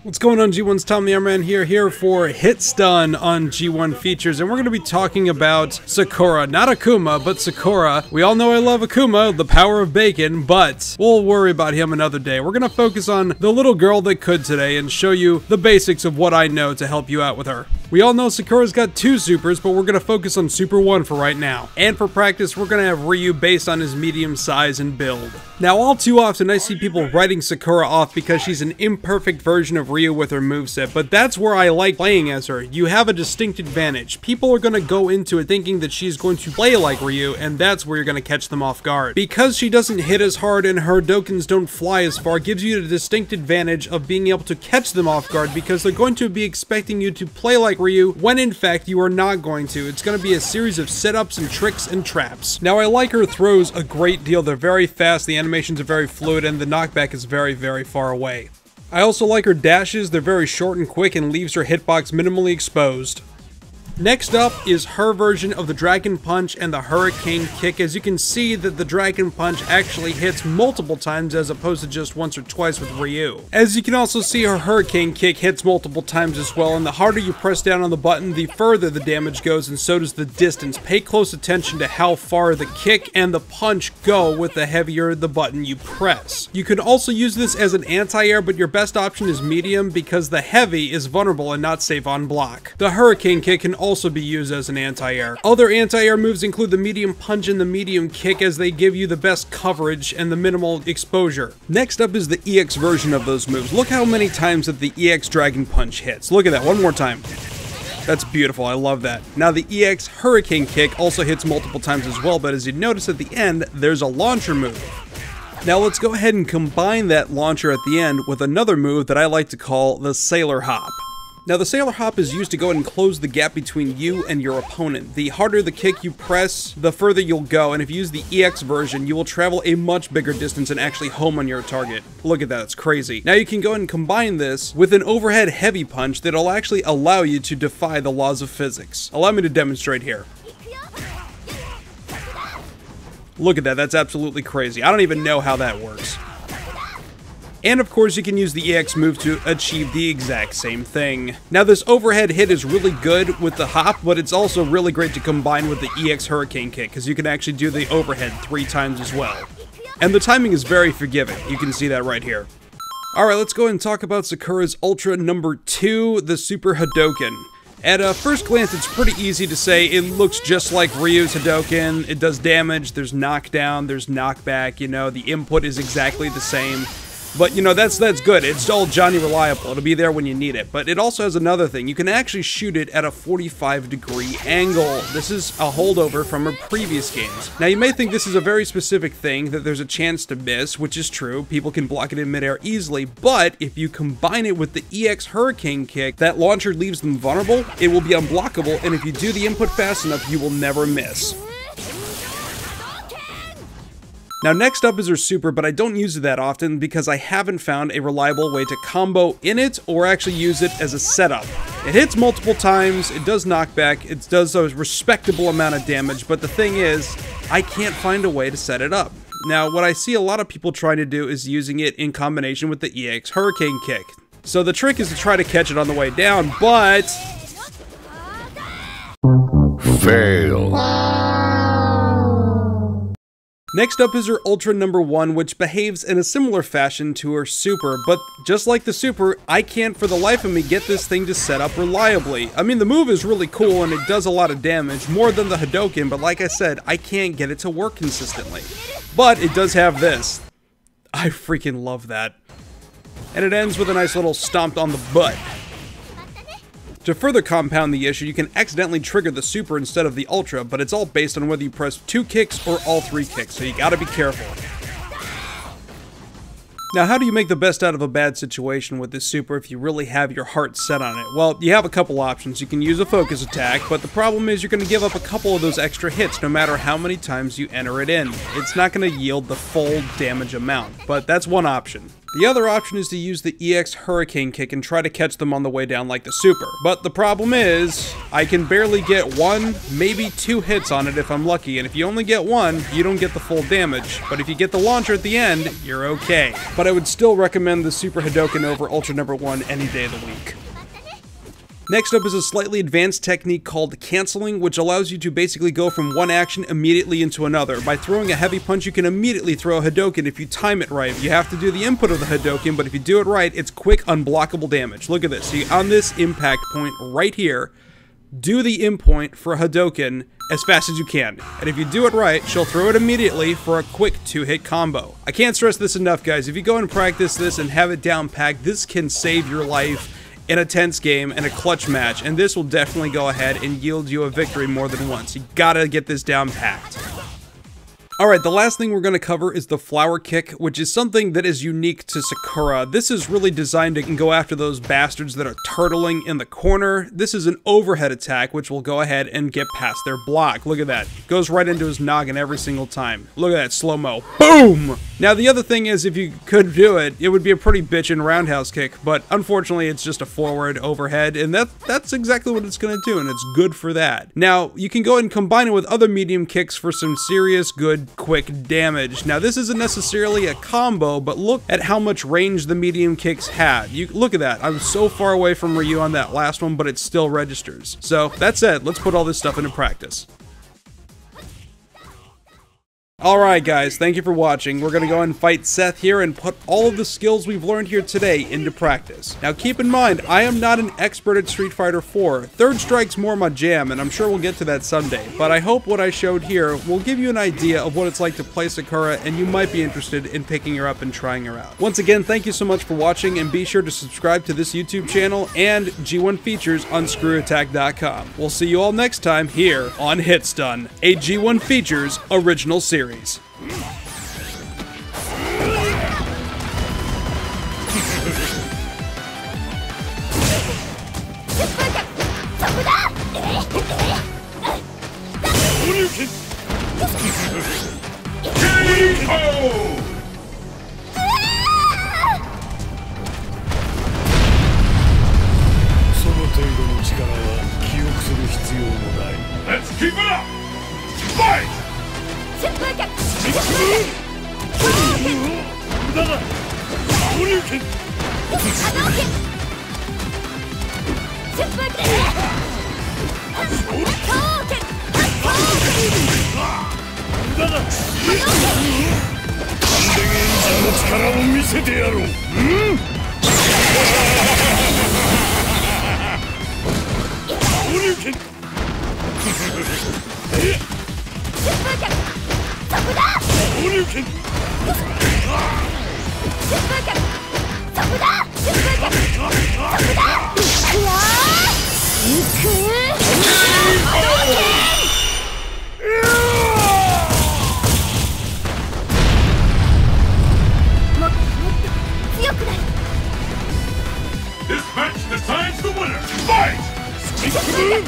What's going on, G1's Tom the Airman here for Hit Stun on G1 Features, and we're going to be talking about Sakura. Not Akuma, but Sakura. We all know I love Akuma, the power of bacon, but we'll worry about him another day. We're going to focus on the little girl that could today and show you the basics of what I know to help you out with her. We all know Sakura's got 2 supers, but we're going to focus on Super 1 for right now. And for practice, we're going to have Ryu based on his medium size and build. Now, all too often, I see people writing Sakura off because she's an imperfect version of Ryu with her moveset, but that's where I like playing as her. You have a distinct advantage. People are going to go into it thinking that she's going to play like Ryu, and that's where you're going to catch them off guard. Because she doesn't hit as hard and her Hadokens don't fly as far, gives you the distinct advantage of being able to catch them off guard because they're going to be expecting you to play like Ryu when in fact you are not going to. It's going to be a series of setups and tricks and traps. Now, I like her throws a great deal. They're very fast, the animations are very fluid, and the knockback is very, very far away. I also like her dashes. They're very short and quick and leaves her hitbox minimally exposed. Next up is her version of the Dragon Punch and the Hurricane Kick. As you can see that the Dragon Punch actually hits multiple times as opposed to just once or twice with Ryu. As you can also see, her Hurricane Kick hits multiple times as well, and the harder you press down on the button, the further the damage goes, and so does the distance. Pay close attention to how far the kick and the punch go with the heavier the button you press. You can also use this as an anti-air, but your best option is medium because the heavy is vulnerable and not safe on block. The Hurricane Kick can also be used as an anti-air. Other anti-air moves include the medium punch and the medium kick, as they give you the best coverage and the minimal exposure. Next up is the EX version of those moves. Look how many times that the EX Dragon Punch hits. Look at that, one more time. That's beautiful, I love that. Now the EX Hurricane Kick also hits multiple times as well, but as you notice at the end, there's a launcher move. Now let's go ahead and combine that launcher at the end with another move that I like to call the Sailor Hop. Now, the Sailor Hop is used to go ahead and close the gap between you and your opponent. The harder the kick you press, the further you'll go, and if you use the EX version, you will travel a much bigger distance and actually home on your target. Look at that, it's crazy. Now you can go ahead and combine this with an overhead heavy punch that'll actually allow you to defy the laws of physics. Allow me to demonstrate here. Look at that, that's absolutely crazy. I don't even know how that works. And of course, you can use the EX move to achieve the exact same thing. Now, this overhead hit is really good with the hop, but it's also really great to combine with the EX Hurricane Kick, because you can actually do the overhead 3 times as well. And the timing is very forgiving. You can see that right here. Alright, let's go ahead and talk about Sakura's Ultra number 2, the Super Hadoken. At a first glance, it's pretty easy to say it looks just like Ryu's Hadoken. It does damage, there's knockdown, there's knockback, you know, the input is exactly the same. But, you know, that's good. It's all Johnny Reliable. It'll be there when you need it. But it also has another thing. You can actually shoot it at a 45-degree angle. This is a holdover from her previous games. Now, you may think this is a very specific thing, that there's a chance to miss, which is true. People can block it in midair easily. But if you combine it with the EX Hurricane Kick, that launcher leaves them vulnerable. It will be unblockable. And if you do the input fast enough, you will never miss. Now, next up is her super, but I don't use it that often because I haven't found a reliable way to combo in it or actually use it as a setup. It hits multiple times, it does knockback, it does a respectable amount of damage, but the thing is, I can't find a way to set it up. Now, what I see a lot of people trying to do is using it in combination with the EX Hurricane Kick. So the trick is to try to catch it on the way down, but... Fail. Next up is her Ultra number 1, which behaves in a similar fashion to her super, but just like the super, I can't for the life of me get this thing to set up reliably. I mean, the move is really cool and it does a lot of damage, more than the Hadoken, but like I said, I can't get it to work consistently. But it does have this. I freaking love that. And it ends with a nice little stomp on the butt. To further compound the issue, you can accidentally trigger the super instead of the ultra, but it's all based on whether you press 2 kicks or all 3 kicks, so you gotta be careful. Now, how do you make the best out of a bad situation with this super if you really have your heart set on it? Well, you have a couple options. You can use a focus attack, but the problem is you're going to give up a couple of those extra hits no matter how many times you enter it in. It's not going to yield the full damage amount, but that's one option. The other option is to use the EX Hurricane Kick and try to catch them on the way down like the super. But the problem is, I can barely get 1, maybe 2 hits on it if I'm lucky, and if you only get 1, you don't get the full damage. But if you get the launcher at the end, you're okay. But I would still recommend the Super Hadoken over Ultra number 1 any day of the week. Next up is a slightly advanced technique called canceling, which allows you to basically go from one action immediately into another. By throwing a heavy punch, you can immediately throw a Hadoken if you time it right. You have to do the input of the Hadoken, but if you do it right, it's quick, unblockable damage. Look at this. See, on this impact point right here, do the in-point for a Hadoken as fast as you can. And if you do it right, she'll throw it immediately for a quick 2-hit combo. I can't stress this enough, guys. If you go and practice this and have it down packed, this can save your life in a tense game and a clutch match, and this will definitely go ahead and yield you a victory more than once. You gotta get this down packed. Alright, the last thing we're going to cover is the Flower Kick, which is something that is unique to Sakura. This is really designed to go after those bastards that are turtling in the corner. This is an overhead attack, which will go ahead and get past their block. Look at that. Goes right into his noggin every single time. Look at that slow-mo. Boom! Now, the other thing is, if you could do it, it would be a pretty bitchin' roundhouse kick, but unfortunately, it's just a forward overhead, and that's exactly what it's going to do, and it's good for that. Now, you can go ahead and combine it with other medium kicks for some serious, good, quick damage. Now, this isn't necessarily a combo, but look at how much range the medium kicks had. You look at that. I'm so far away from Ryu on that last one, but it still registers. So, that said, let's put all this stuff into practice. Alright guys, thank you for watching. We're gonna go and fight Seth here and put all of the skills we've learned here today into practice. Now keep in mind, I am not an expert at Street Fighter 4. Third Strike's more my jam, and I'm sure we'll get to that someday. But I hope what I showed here will give you an idea of what it's like to play Sakura, and you might be interested in picking her up and trying her out. Once again, thank you so much for watching, and be sure to subscribe to this YouTube channel and G1 Features on ScrewAttack.com. We'll see you all next time here on Hitstun, a G1 Features original series. Let's keep it up! Fight! This match decides the winner! Fight! Sakura!